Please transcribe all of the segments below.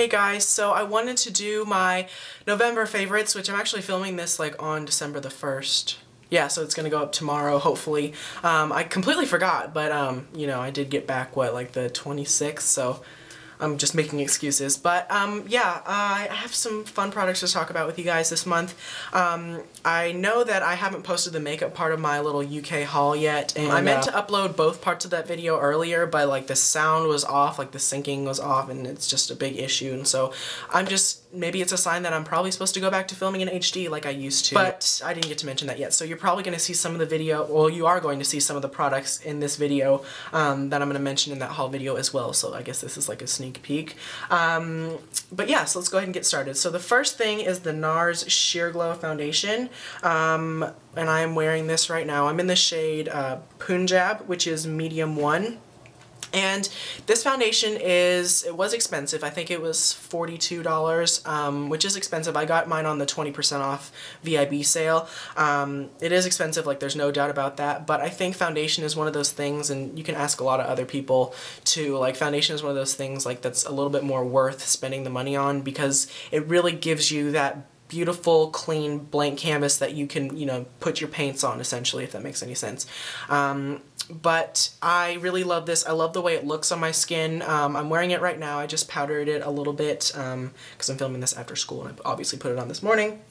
Hey guys, so I wanted to do my November favorites, which I'm actually filming this like on December the 1st. Yeah, so it's gonna go up tomorrow, hopefully. I completely forgot, but you know, I did get back, what, like the 26th, so I'm just making excuses. But yeah, I have some fun products to talk about with you guys this month. I know that I haven't posted the makeup part of my little UK haul yet, and I meant to upload both parts of that video earlier, but like the sound was off, like the syncing was off, and it's just a big issue, and so I'm just, maybe it's a sign that I'm probably supposed to go back to filming in HD like I used to, but I didn't get to mention that yet. So you're probably going to see some of the video, well, you are going to see some of the products in this video that I'm going to mention in that haul video as well, so I guess this is like a sneak peek. But yeah, so let's go ahead and get started. So the first thing is the NARS Sheer Glow Foundation, and I am wearing this right now. I'm in the shade Punjab, which is medium 1. And this foundation it was expensive. I think it was $42, which is expensive. I got mine on the 20% off VIB sale. It is expensive, like there's no doubt about that, but I think foundation is one of those things, and you can ask a lot of other people too, like foundation is one of those things like that's a little bit more worth spending the money on because it really gives you that beautiful, clean, blank canvas that you can, you know, put your paints on, essentially, if that makes any sense. But I really love this. I love the way it looks on my skin. I'm wearing it right now. I just powdered it a little bit because I'm filming this after school, and I obviously put it on this morning.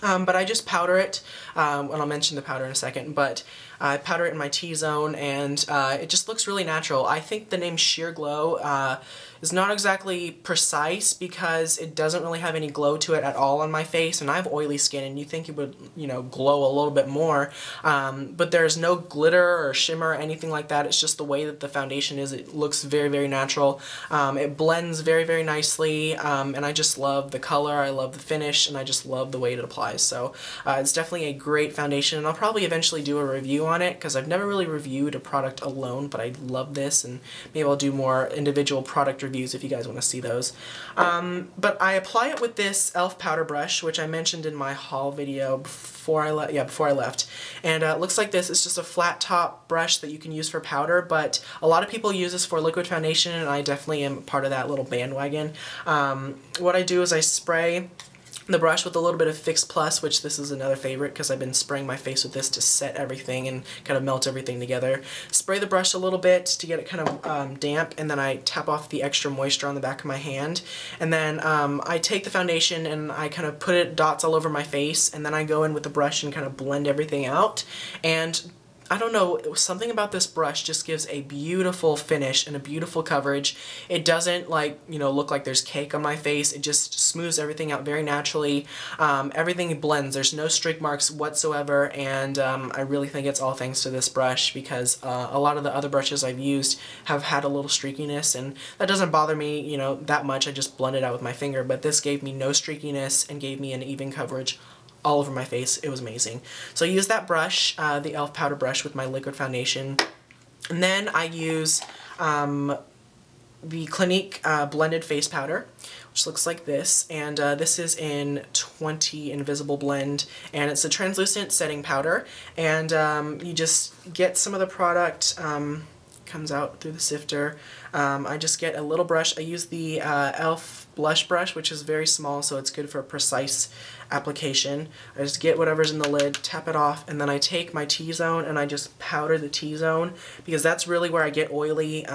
But I just powder it, and I'll mention the powder in a second, but I powder it in my T-zone, and it just looks really natural. I think the name Sheer Glow is not exactly precise because it doesn't really have any glow to it at all on my face, and I have oily skin, and you think it would, you know, glow a little bit more, but there's no glitter or shimmer or anything like that. It's just the way that the foundation is. It looks very, very natural. It blends very, very nicely, and I just love the color, I love the finish, and I just love the way it applies. So it's definitely a great foundation, and I'll probably eventually do a review on it because I've never really reviewed a product alone, but I love this, and maybe I'll do more individual product reviews if you guys want to see those. But I apply it with this e.l.f. powder brush, which I mentioned in my haul video before I left. And it looks like this. It's just a flat top brush that you can use for powder, but a lot of people use this for liquid foundation, and I definitely am part of that little bandwagon. What I do is I spray the brush with a little bit of Fix Plus, which this is another favorite because I've been spraying my face with this to set everything and kind of melt everything together. Spray the brush a little bit to get it kind of damp, and then I tap off the extra moisture on the back of my hand. And then I take the foundation and I kind of put it dots all over my face, and then I go in with the brush and kind of blend everything out. And I don't know, something about this brush just gives a beautiful finish and a beautiful coverage. It doesn't, like, you know, look like there's cake on my face. It just smooths everything out very naturally. Everything blends. There's no streak marks whatsoever, and I really think it's all thanks to this brush because a lot of the other brushes I've used have had a little streakiness, and that doesn't bother me, you know, that much. I just blend it out with my finger, but this gave me no streakiness and gave me an even coverage all over my face. It was amazing. So I use that brush, the e.l.f. powder brush, with my liquid foundation, and then I use the Clinique blended face powder, which looks like this, and this is in 20 Invisible Blend, and it's a translucent setting powder, and you just get some of the product, comes out through the sifter. I just get a little brush. I use the e.l.f. blush brush, which is very small, so it's good for a precise application. I just get whatever's in the lid, tap it off, and then I take my T-zone and I just powder the T-zone because that's really where I get oily.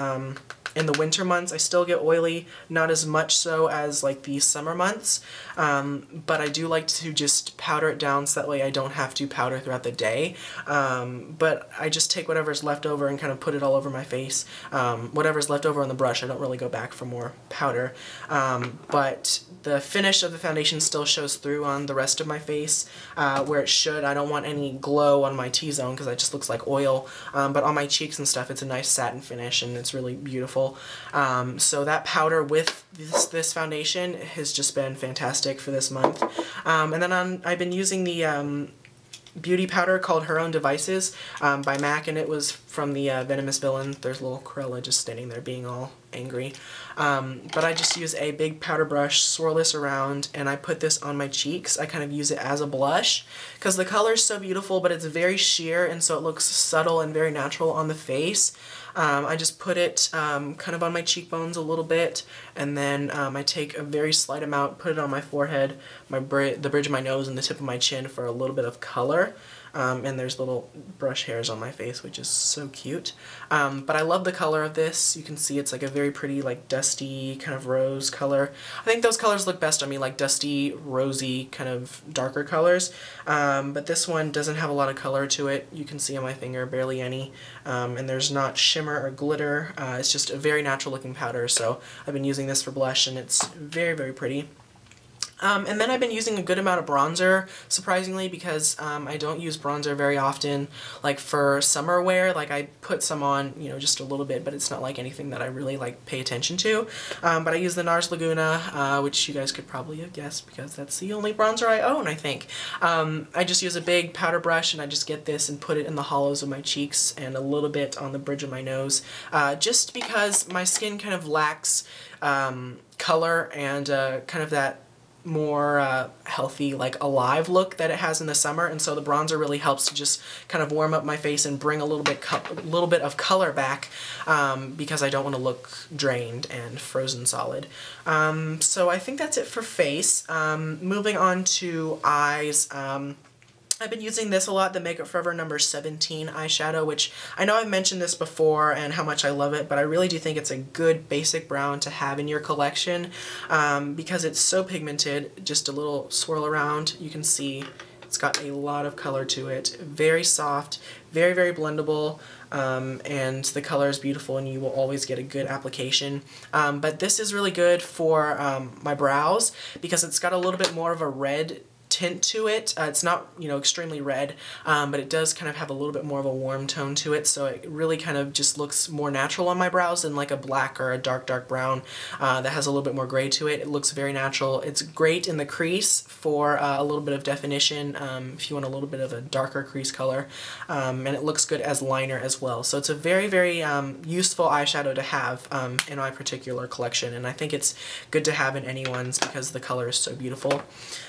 In the winter months, I still get oily, not as much so as like the summer months, but I do like to just powder it down so that way I don't have to powder throughout the day. But I just take whatever's left over and kind of put it all over my face. Whatever's left over on the brush, I don't really go back for more powder. But the finish of the foundation still shows through on the rest of my face, where it should. I don't want any glow on my T-zone because that just looks like oil, but on my cheeks and stuff, it's a nice satin finish, and it's really beautiful. So that powder with this foundation has just been fantastic for this month. And then I've been using the beauty powder called Her Own Devices by MAC, and it was from the Venomous Villain. There's little Cruella just standing there being all angry. But I just use a big powder brush, swirl this around, and I put this on my cheeks. I kind of use it as a blush because the color is so beautiful, but it's very sheer, and so it looks subtle and very natural on the face. I just put it kind of on my cheekbones a little bit, and then I take a very slight amount, put it on my forehead, the bridge of my nose, and the tip of my chin for a little bit of color. And there's little brush hairs on my face, which is so cute. But I love the color of this. You can see it's like a very pretty, like dusty kind of rose color. I think those colors look best on me, like dusty, rosy, kind of darker colors. But this one doesn't have a lot of color to it. You can see on my finger, barely any. And there's not shimmer or glitter. It's just a very natural looking powder. So I've been using this for blush, and it's very, very pretty. And then I've been using a good amount of bronzer, surprisingly, because I don't use bronzer very often. Like for summer wear, like I put some on, you know, just a little bit, but it's not like anything that I really like pay attention to. But I use the NARS Laguna, which you guys could probably have guessed because that's the only bronzer I own, I think. I just use a big powder brush, and I just get this and put it in the hollows of my cheeks and a little bit on the bridge of my nose, just because my skin kind of lacks color and kind of that more healthy, like alive look that it has in the summer, and so the bronzer really helps to just kind of warm up my face and bring a little bit of color back, because I don't want to look drained and frozen solid. So I think that's it for face. Moving on to eyes. I've been using this a lot, the Makeup Forever number 17 eyeshadow, which I know I've mentioned this before and how much I love it, but I really do think it's a good basic brown to have in your collection, because it's so pigmented. Just a little swirl around, you can see it's got a lot of color to it. Very soft, very, very blendable, and the color is beautiful, and you will always get a good application. But this is really good for my brows because it's got a little bit more of a red tint to it. It's not, you know, extremely red, but it does kind of have a little bit more of a warm tone to it, so it really kind of just looks more natural on my brows than like a black or a dark brown that has a little bit more gray to it. It looks very natural. It's great in the crease for a little bit of definition, if you want a little bit of a darker crease color, and it looks good as liner as well. So it's a very, very useful eyeshadow to have in my particular collection, and I think it's good to have in anyone's because the color is so beautiful.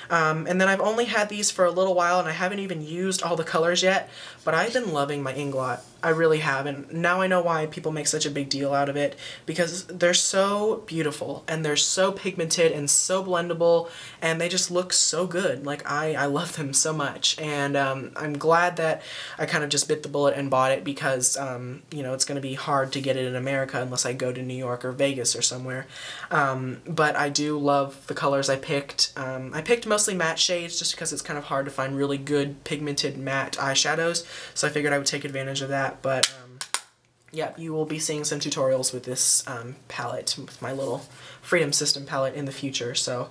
And then I've only had these for a little while, and I haven't even used all the colors yet, but I've been loving my Inglot. I really have, and now I know why people make such a big deal out of it, because they're so beautiful, and they're so pigmented and so blendable, and they just look so good. Like, I love them so much, and I'm glad that I kind of just bit the bullet and bought it, because, you know, it's going to be hard to get it in America unless I go to New York or Vegas or somewhere. But I do love the colors I picked. I picked mostly matte shades just because it's kind of hard to find really good pigmented matte eyeshadows, so I figured I would take advantage of that. But yeah, you will be seeing some tutorials with this palette, with my little Freedom System palette in the future, so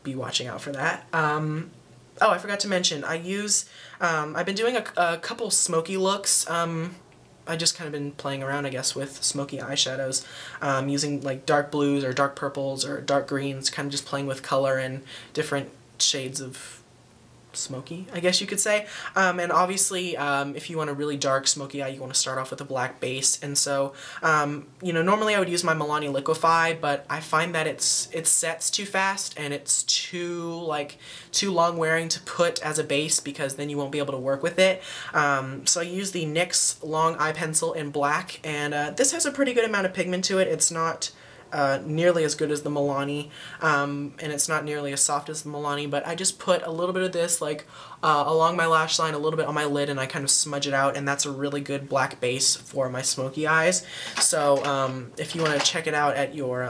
be watching out for that. Oh, I forgot to mention, I've been doing a couple smoky looks. I just kind of been playing around, I guess, with smoky eyeshadows, using like dark blues or dark purples or dark greens, kind of just playing with color and different shades of smoky, I guess you could say. And obviously, if you want a really dark smoky eye, you want to start off with a black base. And so, you know, normally I would use my Milani Liquify, but I find that it sets too fast and it's too long wearing to put as a base, because then you won't be able to work with it. So I use the NYX Long Eye Pencil in black, and this has a pretty good amount of pigment to it. It's not nearly as good as the Milani, and it's not nearly as soft as the Milani, but I just put a little bit of this like along my lash line, a little bit on my lid, and I kind of smudge it out, and that's a really good black base for my smoky eyes. So if you want to check it out at your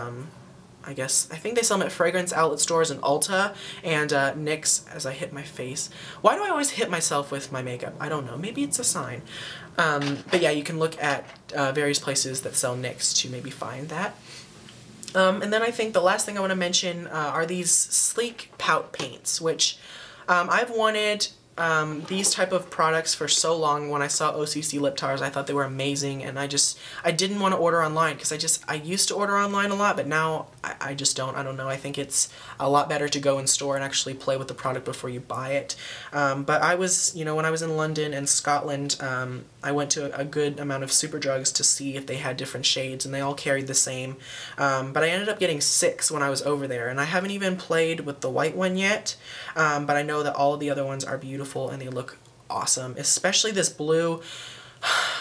I think they sell them at fragrance outlet stores in Ulta and NYX. As I hit my face. Why do I always hit myself with my makeup? I don't know. Maybe it's a sign. But yeah, you can look at various places that sell NYX to maybe find that. And then I think the last thing I want to mention are these sleek pout paints, which I've wanted these type of products for so long. When I saw OCC lip tars, I thought they were amazing, and I didn't want to order online, because I used to order online a lot, but now I just don't. I don't know. I think it's a lot better to go in store and actually play with the product before you buy it. But I was, you know, when I was in London and Scotland, I went to a good amount of Superdrugs to see if they had different shades, and they all carried the same. But I ended up getting 6 when I was over there, and I haven't even played with the white one yet, but I know that all of the other ones are beautiful and they look awesome, especially this blue.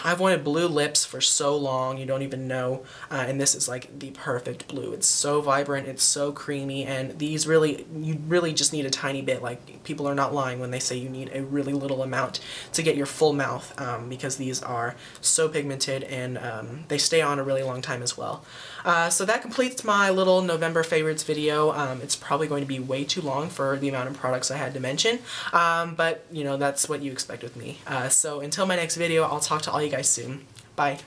I've wanted blue lips for so long, you don't even know, and this is like the perfect blue. It's so vibrant, it's so creamy, and these really, you really just need a tiny bit. Like, people are not lying when they say you need a really little amount to get your full mouth, because these are so pigmented, and they stay on a really long time as well. So that completes my little November favorites video. It's probably going to be way too long for the amount of products I had to mention, but you know, that's what you expect with me. So until my next video, I'll talk to all you guys soon. Bye.